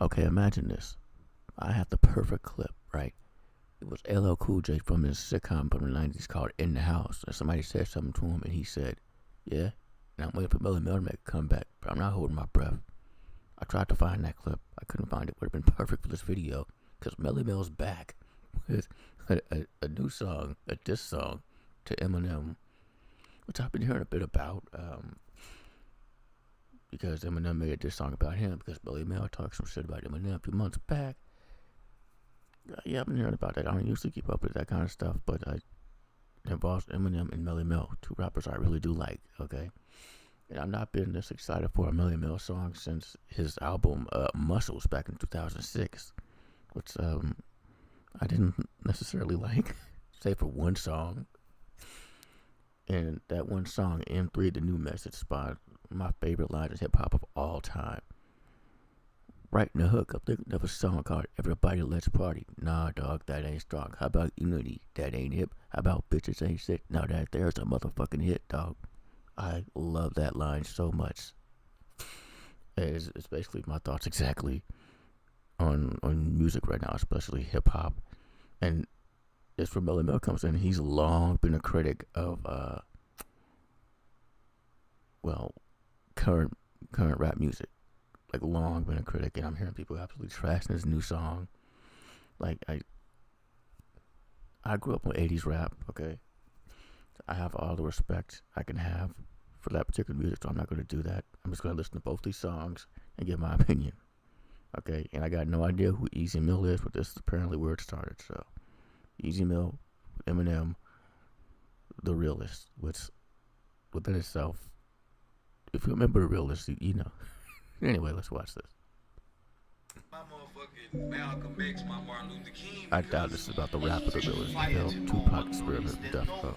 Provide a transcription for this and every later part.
Okay, imagine this. I have the perfect clip, right? It was LL Cool J from his sitcom from the 90s called In the House. And somebody said something to him, and he said, yeah, and I'm waiting for Melle Mel to make a comeback, but I'm not holding my breath. I tried to find that clip. I couldn't find it. Would have been perfect for this video, because Melle Mel's back with a new song, a diss song to Eminem, which I've been hearing a bit about, because Eminem made a diss song about him, because Melle Mel talked some shit about Eminem a few months back. Yeah, I've been hearing about that. I don't usually keep up with that kind of stuff, but it involves Eminem and Melle Mel, two rappers I really do like, okay? And I've not been this excited for a Melle Mel song since his album Muscles back in 2006, which I didn't necessarily like, save for one song. And that one song, M3, The New Message Spot, my favorite line in hip-hop of all time. Right in the hook, I'm thinking of a song called Everybody Let's Party. Nah, dog, that ain't strong. How about Unity? That ain't hip. How about Bitches Ain't Sick? Now that there's a motherfucking hit, dog. I love that line so much. It's basically my thoughts exactly on music right now, especially hip-hop. And it's where Melle Mel comes in. He's long been a critic of, current rap music. Like, long been a critic, and I'm hearing people absolutely trashing his new song. Like, I grew up on 80s rap, okay? I have all the respect I can have for that particular music, so I'm not going to do that. I'm just going to listen to both these songs and give my opinion, okay? And I got no idea who Easy Mill is, but this is apparently where it started, so. Easy Mill, Eminem, The Realest, which within itself, if you remember The Realest, you know. Anyway, let's watch this. I doubt this is about the rap of The Realest. Hell, Tupac experiment with Death Row.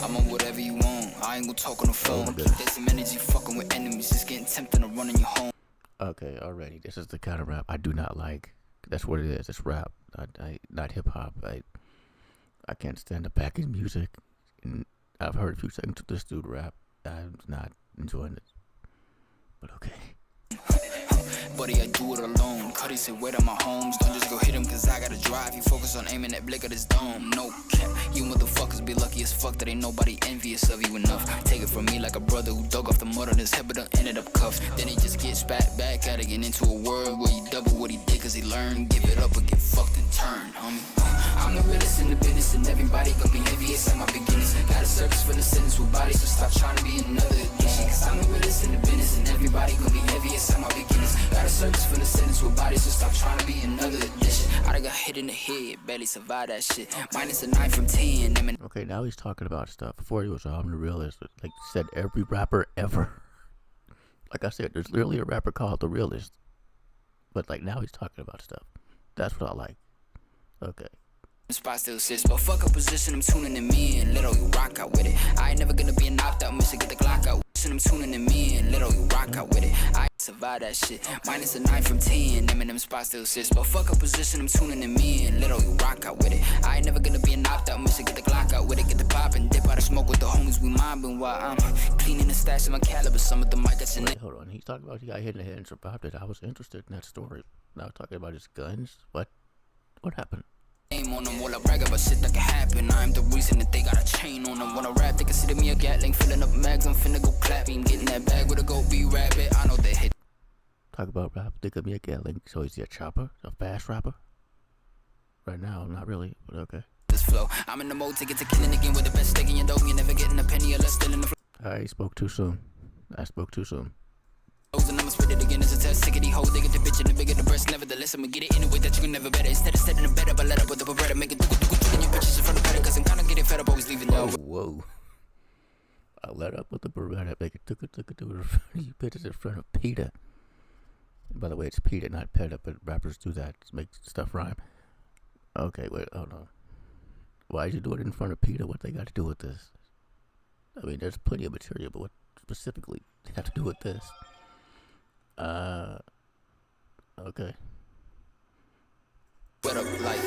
I'm on whatever you want. I ain't gonna talk on the phone. Keep that some energy fucking with enemies. It's getting tempting to run in your home. Okay, already. This is the kind of rap I do not like. That's what it is. It's rap, not hip hop. I can't stand the backing music. And I've heard a few seconds of this dude rap. I'm not enjoying it. But okay. Buddy, I do it alone. Cuddy said, wait on my homes. Don't just go hit him, cause I gotta drive. You focus on aiming that blick at his dome. No cap. You motherfuckers be lucky as fuck that ain't nobody envious of you enough. Take it from me like a brother who dug off the mud on his head, but done ended up cuffed. Then he just gets back at it, get into a world where he double what he did cause he learned. Give it up or get fucked and turn, homie. I'm the realest in the business, and everybody gonna be envious at my beginnings. Got a service for the sentence with bodies, so stop trying to be another addiction. Cause I'm the realest in the business, and everybody gonna be envious at my beginnings. Got a service for the sentence with bodies, so stop trying to be another addition. I done got hit in the head, barely survived that shit. Minus a 9 from 10. Okay, now he's talking about stuff. Before he was I'm the realist, like said every rapper ever. Like I said, there's literally a rapper called The Realest. But like now he's talking about stuff. That's what I like. Okay. Spot still sits, but fuck a position, I'm tuning in me and little you rock out with it. I ain't never gonna be a knocked out, miss get the Glock out. I'm tuning in me and little you rock out with it. I survive that shit. Minus a 9 from 10, Eminem spot still sits, but fuck a position, I'm tuning in me and little you rock out with it. I ain't never gonna be a knocked out, miss get the Glock out with it. Get the pop and dip out the smoke with the homies we mobbing while I'm cleaning the stash of my caliber. Some of the mic that's in it. Hold on, he's talking about he got hit in the head and survived it. I was interested in that story. Now talking about his guns. What happened? Name on them while I brag about shit that can happen. I'm the reason that they got a chain on them. When I rap, they consider me a Gatling. Filling up mags, I'm finna go clapping. Getting that bag with a go be rabbit. I know they hit. Talk about rap, think of me a Gatling. So is he a chopper? A fast rapper? Right now, not really, but okay. This flow, I'm in the mode to get to killing again with the best steak in your dough. You never getting a penny or less still in the flow. I spoke too soon. I spoke too soon. And I'ma spit it again as a test. Sick of these hoes, they get the bitch and the bigger the breast. Nevertheless, I'ma get it in a way that you can never better. Instead of setting a bed up, I let up with the beretta. Make it do in your bitches in front of better. Cause I'm kinda getting fed up, always leaving though. Whoa. I let up with the beretta. Make it took it to you bitches in front of Peter. And by the way, it's Peter, not Peta, but rappers do that to make stuff rhyme. Okay, wait, hold on. Why'd you do it in front of Peter? What they got to do with this? I mean, there's plenty of material, but what specifically they have to do with this? Okay. But like,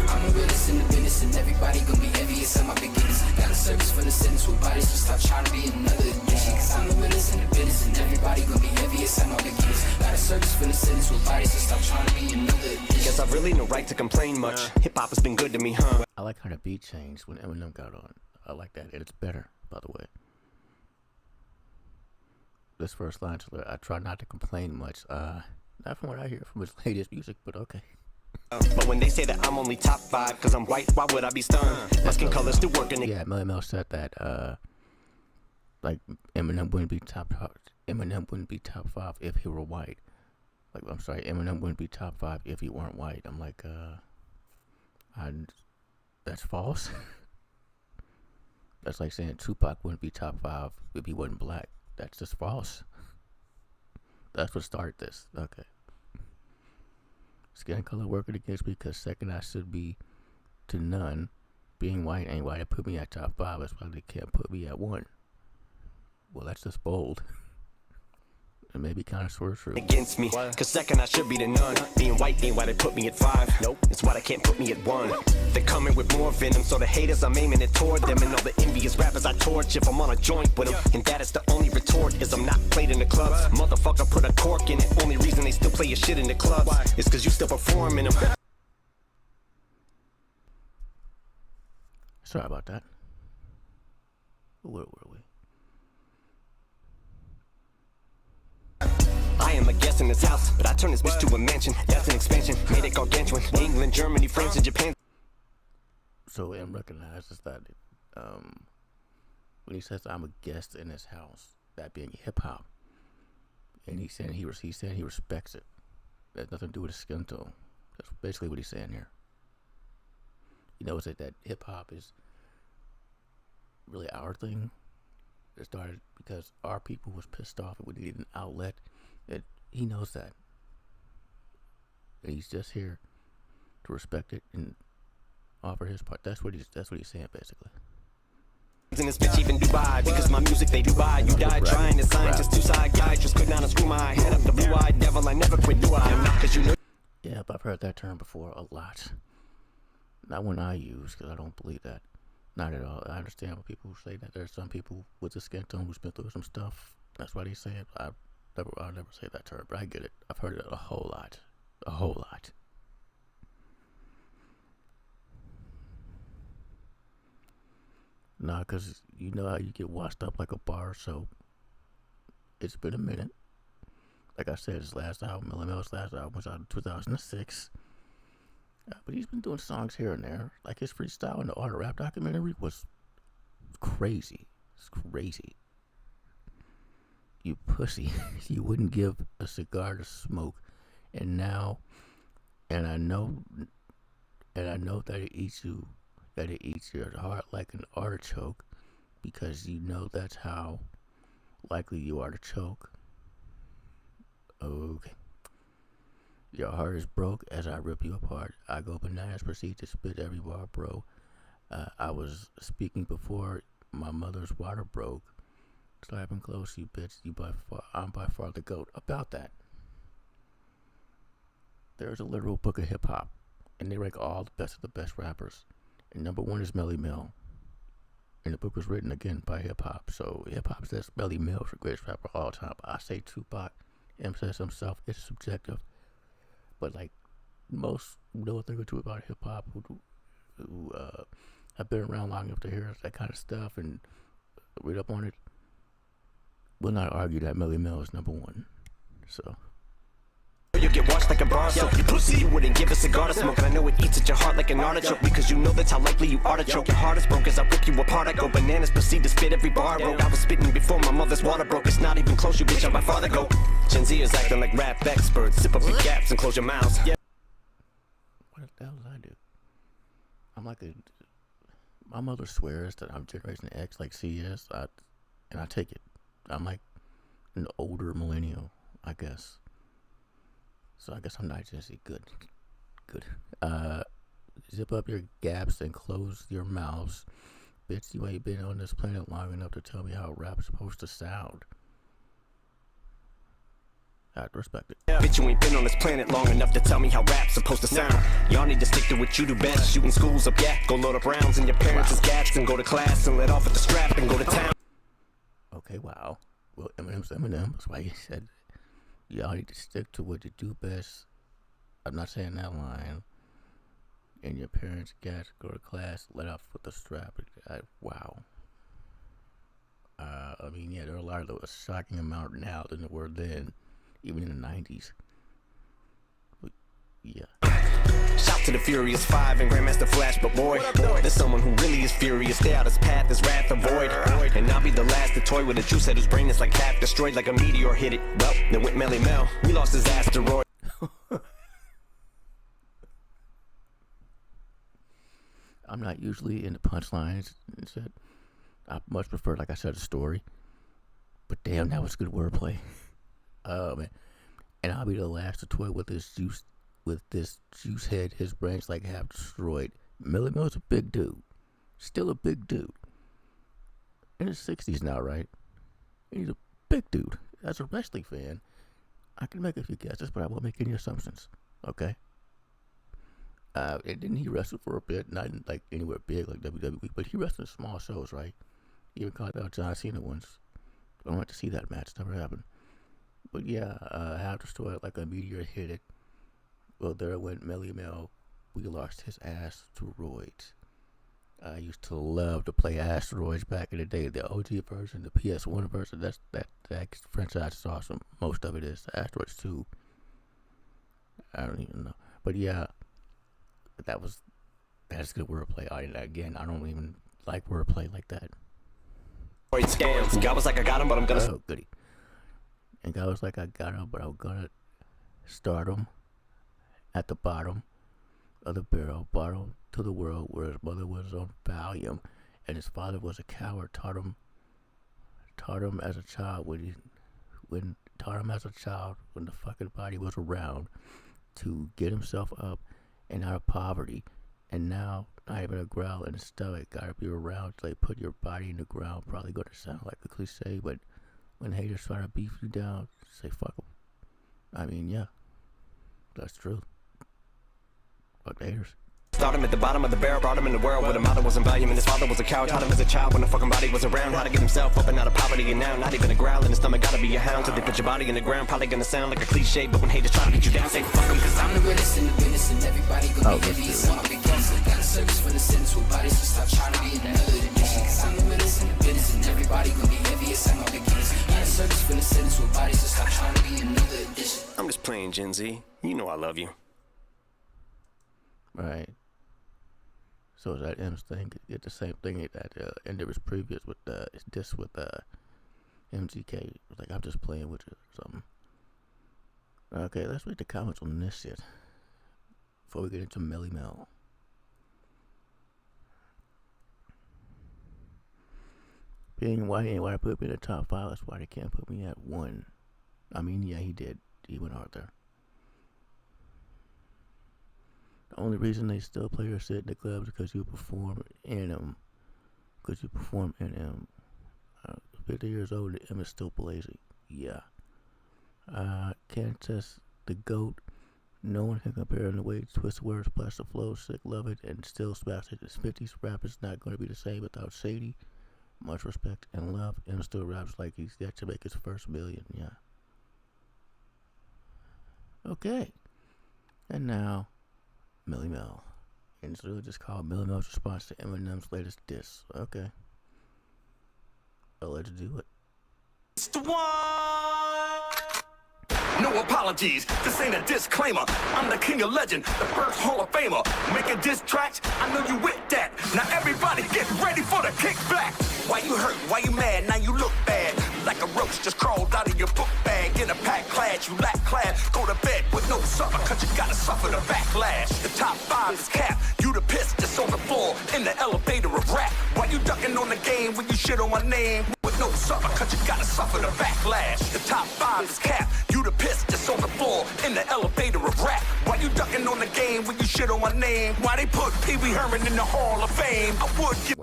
I'm a realist in the business, and everybody gonna be envious at my beginnings. Got a service for the sentence with bodies, so stop trying to be another addiction. Cause I'm a realist in the business, Plus, I've really no right to complain much. Hip hop has been good to me, huh? I like how the beat changed when Eminem got on. I like that, and it's better, by the way. This first line, I try not to complain much. Not from what I hear from his latest music, but okay. But when they say that I'm only top 5 cause I'm white, why would I be stunned? My skin color still working. Yeah, Melle Mel said that like Eminem wouldn't be top 5 if he were white. Like, I'm sorry, Eminem wouldn't be top 5 if he weren't white. I'm like, that's false. That's like saying Tupac wouldn't be top 5 if he wasn't black. That's just false. That's what started this. Okay. Skin color working against me because second I should be to none. Being white ain't why they put me at top 5. That's why they can't put me at 1. Well, that's just bold. It may be kind of sort of true. Against me, cause second I should be to none. Being white ain't why they put me at 5. Nope, it's why they can't put me at 1. They're coming with more venom, so the haters I'm aiming it toward them. And all the envious rappers I torch if I'm on a joint with them. And that is the only retort, is I'm not played in the clubs. Motherfucker put a cork in it. Only reason they still play your shit in the clubs is cause you still perform in them. Sorry about that. Where were we? I am a guest in this house, but I turn this bitch to a mansion. That's an expansion, made it gargantuan. England, Germany, France, and Japan. So M recognizes that when he says I'm a guest in his house, that being hip hop, and he said he respects it. That has nothing to do with his skin tone. That's basically what he's saying here. He knows that hip hop is really our thing. It started because our people was pissed off and we needed an outlet. He knows that. And he's just here to respect it and offer his part. That's what he's saying basically. In this bitch even Dubai, because my music they do buy. You died trying to sign just two side guys. Just could not unscrew my head up the blue-eyed devil. I never quit, do I? Not cause you know. Yeah, but I've heard that term before a lot. Not one I use, because I don't believe that. Not at all. I understand when people say that there's some people with the skin tone who's been through some stuff. That's why they say it. I'll never say that term, but I get it. I've heard it a whole lot. A whole lot. Nah, because you know how you get washed up like a bar, so it's been a minute. Like I said, his last album, Melle Mel's last album, was out in 2006. But he's been doing songs here and there. Like his freestyle in the Art of Rap documentary was crazy. It's crazy. You pussy. You wouldn't give a cigar to smoke. And I know that it eats your heart like an artichoke, because you know that's how likely you are to choke. Okay. Your heart is broke as I rip you apart. I go bananas, proceed to spit every bar, bro. I was speaking before my mother's water broke. Slapping close, you bitch. I'm by far the GOAT. About that. There's a literal book of hip hop, and they rank all the best of the best rappers. And number 1 is Melle Mel. And the book was written again by hip hop. So hip hop says Melle Mel is the greatest rapper of all time. I say Tupac. M says himself. It's subjective. But like most know what they're going to do about hip hop, who have been around long enough to hear that kind of stuff and read up on it, will not argue that Melle Mel is number 1. So. You get washed like a bar soap. You pussy, you wouldn't give a cigar to smoke. And I know it eats at your heart like an artichoke, because you know that's how likely you are to choke. Your heart is broke as I rip you apart. I go bananas, proceed to spit every bar broke. I was spitting before my mother's water broke. It's not even close, you bitch, I'm by far the GOAT. Gen Z is acting like rap experts. Sip up your gaps and close your mouths. Yeah. What the hell did I do? I'm like my mother swears that I'm Generation X like she is, and I take it. I'm like an older millennial, I guess. So I guess I'm not Gen Z. Good. Zip up your gaps and close your mouths. Bitch, you ain't been on this planet long enough to tell me how rap's supposed to sound. I respect it. Bitch, you ain't been on this planet long enough to tell me how rap's supposed to sound. Y'all need to stick to what you do best. Shooting schools up, yeah. Go load up rounds in your parents' gats and go to class and let off at the strap and go to town. Okay, wow. Well, Eminem's Eminem. That's why he said y'all need to stick to what you do best. I'm not saying that line. And your parents got to go to class, let off with the strap. Wow. I mean, yeah, there are a lot of a shocking amount now than there were then, even in the 90s. But, yeah. Shout to the Furious Five and Grandmaster Flash, but boy, there's someone who really is furious. Stay out his path, his wrath avoid. And I'll be the last to toy with a juice head whose brain is like half destroyed, like a meteor hit it. Well, then went Melle Mel. We lost his asteroid. I'm not usually into punchlines. I much prefer, like I said, a story. But damn, that was good wordplay. Oh man. And I'll be the last to toy with this juice head. His brain's like half destroyed. Melle Mel's a big dude. Still a big dude. In his 60s now, right? He's a big dude. As a wrestling fan, I can make a few guesses, but I won't make any assumptions. Okay? And didn't he wrestle for a bit? Not like anywhere big like WWE, but he wrestled in small shows, right? He even called out John Cena once. I don't want to see that match. It's never happened. But yeah, half destroyed like a meteor hit it. Well, there went Melle Mel. We lost his ass to roids. I used to love to play Asteroids back in the day. The OG version, the PS1 version. That franchise is awesome. Most of it is. The Asteroids 2. I don't even know. But yeah, that's good wordplay. I don't even like wordplay like that. Scams. God was like, I got him, but I'm gonna. Oh, goody. And God was like, I got him, but I'm gonna start him at the bottom of the barrel, brought him to the world where his mother was on Valium, and his father was a coward. Taught him as a child when the fucking body was around to get himself up and out of poverty. And now, not even a growl in his stomach, gotta be around till they put your body in the ground. Probably gonna sound like a cliche, but when haters try to beef you down, say fuck them. I mean, yeah, that's true. Fuck the haters. Start him at the bottom of the barrel, brought him in the world where the mother was in volume and his father was a coward. Taught him as a child when the fucking body was around how to get himself up and out of poverty, and now not even a growl in his stomach, gotta be a hound. So they put your body in the ground, probably gonna sound like a cliche, but when haters try to get you down, say fuck them, cause I'm the realest in the business and everybody gonna be envious. I'm a big gangster, got a service for the sentence with bodies, so stop trying to be in another dimension, cause I'm the realest in the business and everybody gonna be envious. I'm a big gangster, got a service for the sentence with bodies, so stop trying to be in another edition. I'm just playing, Gen Z. You know I love you. Right. So is that M's thing? Get the same thing that ended was previous with this with MGK. Like, I'm just playing with you or something. Okay, let's read the comments on this shit before we get into Melle Mel. Being white ain't why they put me in the top 5. That's why they can't put me at 1. I mean, yeah, he did. He went hard there. The only reason they still play or sit in the club is because you perform in them. 50 years old, the M is still blazing. Yeah. Can't test the GOAT. No one can compare in the way twist words, plus the flow, sick, love it, and still smash it. This 50s rap is not going to be the same without Shady. Much respect and love. M still raps like he's got to make his first million. Yeah. Okay. And now, Melle Mel. And it's really just called Melle Mel's response to Eminem's latest diss. Okay. Well, let's do it. It's the one. No apologies, this ain't a disclaimer. I'm the king of legend, the first Hall of Famer. Making diss tracks, I know you with that. Now everybody get ready for the kickback. Why you hurt, why you mad, now you look bad. Like a roach just crawled out of your book bag. In a packed class, you lack class. Go to bed with no supper, cause you gotta suffer the backlash. The top 5 is cap, you the piss that's on the floor. In the elevator of rap. Why you ducking on the game when you shit on my name? With no supper, cause you gotta suffer the backlash. The top 5 is cap, you the piss that's on the floor. In the elevator of rap. Why you ducking on the game when you shit on my name? Why they put Pee Wee Herman in the Hall of Fame? I would give.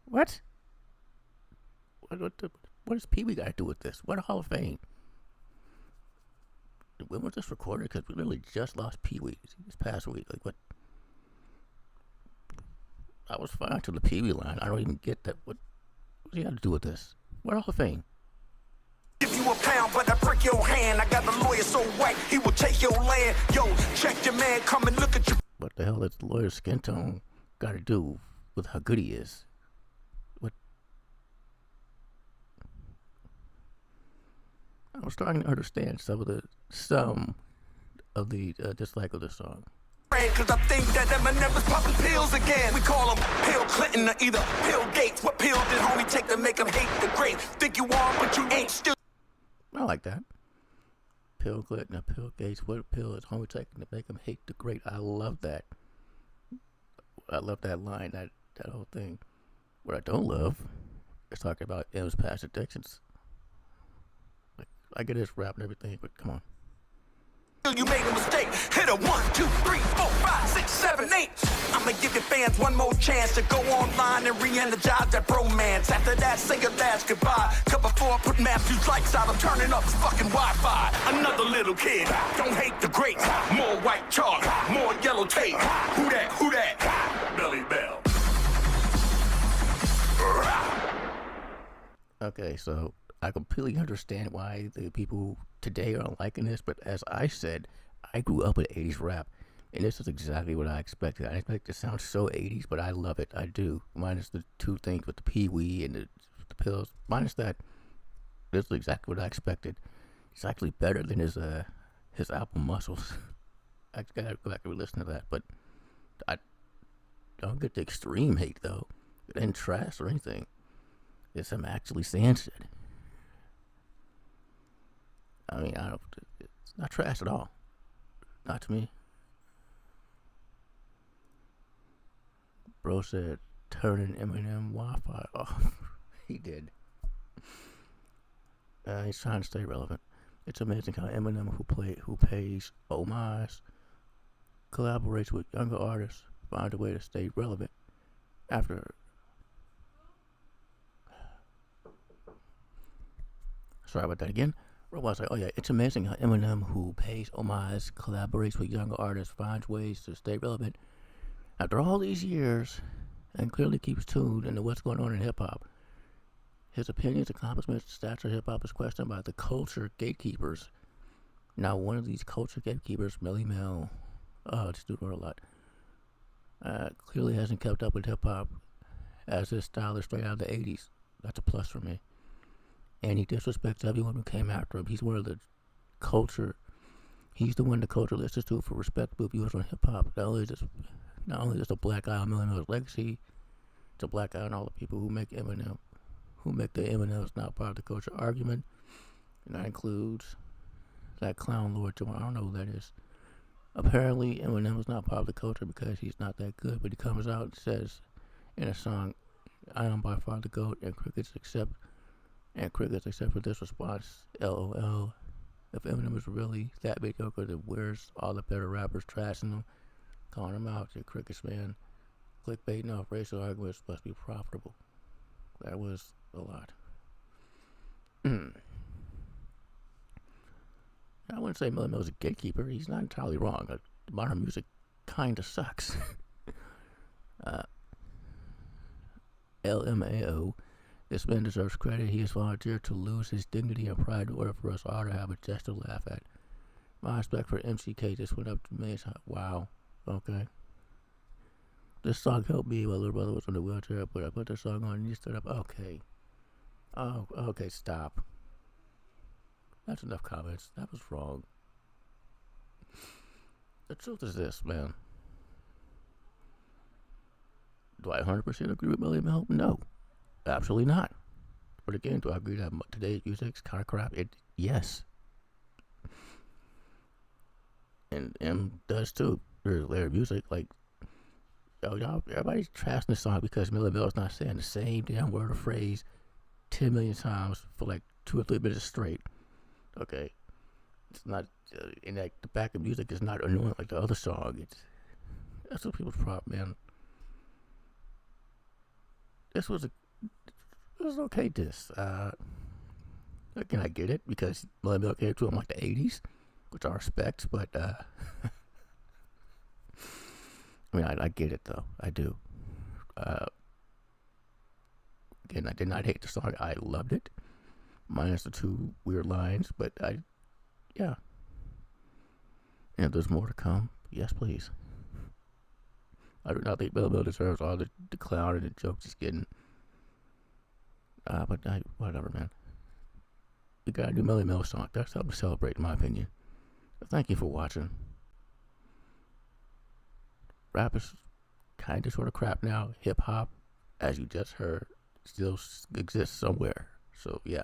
What? What does Pee Wee got to do with this? What a Hall of Fame? When was this recorded? Because we literally just lost Pee Wee this past week. Like, what? I was fine to the Pee Wee line. I don't even get that. What does he got to do with this? What Hall of Fame? Give you a pound, but I break your hand. I got a lawyer so white, he will take your land. Yo, check your man, come and look at you. What the hell does the lawyer's skin tone got to do with how good he is? What? I was trying to understand some of the dislike of the song. Cause I think that Eminem is popping pills again. We call him Pill Clinton or either Pill Gates. What pill did homie take to make him hate the great? Think you are, but you ain't still. I like that. Pill Clinton or Pill Gates. What pill is homie taking to make him hate the great? I love that. I love that line, that whole thing. What I don't love is talking about M's past addictions. Like, I get his rap and everything, but come on. You made a mistake. Hit a 1, 2, 3, 4, 5, 6, 7, 8. I'ma give your fans one more chance to go online and re-energize that bromance. After that, say your last goodbye. Cut before I put Matthew's lights out. I'm turning up his fucking Wi-Fi. Another little kid. Don't hate the greats. More white chalk. More yellow tape. Who that? Who that? Melle Mel. Okay, so I completely understand why the people today are liking this, but as I said, I grew up with 80s rap, and this is exactly what I expected. I expect it to sound so 80s, but I love it. I do. Minus the two things with the pee-wee and the pills. Minus that, this is exactly what I expected. It's actually better than his album Muscles. I gotta go back and listen to that, but I don't get the extreme hate, though. It ain't trash or anything. It's him actually saying shit. I mean, it's not trash at all. Not to me. Bro said, turning Eminem Wi-Fi off. He did. He's trying to stay relevant. It's amazing how Eminem, who pays homage, collaborates with younger artists, find a way to stay relevant after. Sorry about that again. Robot's like, oh yeah, it's amazing how Eminem, who pays homage, collaborates with younger artists, finds ways to stay relevant after all these years, and clearly keeps tuned into what's going on in hip-hop. His opinions, accomplishments, stature of hip-hop is questioned by the culture gatekeepers. Now, one of these culture gatekeepers, Melle Mel, this dude wrote a lot, clearly hasn't kept up with hip-hop, as his style is straight out of the 80s. That's a plus for me. And he disrespects everyone who came after him. He's one of the culture. He's the one the culture listens to for respectable views on hip hop. Not only is a black eye on Melle Mel's legacy, it's a black eye on all the people who make the Eminem is not part of the culture argument. And that includes that clown Lord Joe. I don't know who that is. Apparently, Eminem is not part of the culture because he's not that good. But he comes out and says in a song, "I am by far the GOAT," and crickets except for this response, LOL. If Eminem is really that mediocre, then where's all the better rappers trashing him, calling him out? Your crickets, man. Clickbaiting off racial arguments must be profitable. That was a lot. I wouldn't say Melle Mel's a gatekeeper. He's not entirely wrong. Modern music kinda sucks. LMAO. This man deserves credit. He has volunteered to lose his dignity and pride in order for us all to have a jest to laugh at. My respect for MCK just went up to millions. Wow. Okay. This song helped me. My little brother was in the wheelchair, but I put this song on and he stood up. Okay. Oh, okay, stop. That's enough comments. That was wrong. The truth is this, man. Do I 100% agree with Melle Mel? No. Absolutely not. But again, do I agree that today's music's kind of crap? Yes. And M does too. There's layer music, like, y'all, everybody's trashing the song because Melle Mel's not saying the same damn word or phrase 10 million times for like 2 or 3 minutes straight. Okay. It's not, and like the back of music is not annoying like the other song. That's what people's problem, man. This was okay diss. Again, I get it because Melle Mel came to him like the 80s, which I respect, but I mean, I get it though. I do. Again, I did not hate the song. I loved it. minus the 2 weird lines, but yeah. And if there's more to come, yes, please. I do not think Melle Mel deserves all the clown and the jokes he's getting. But whatever, man. We got a new Melle Mel song. That's something to celebrate, in my opinion. Thank you for watching. Rap is kind of sort of crap now. Hip hop, as you just heard, still exists somewhere. So, yeah.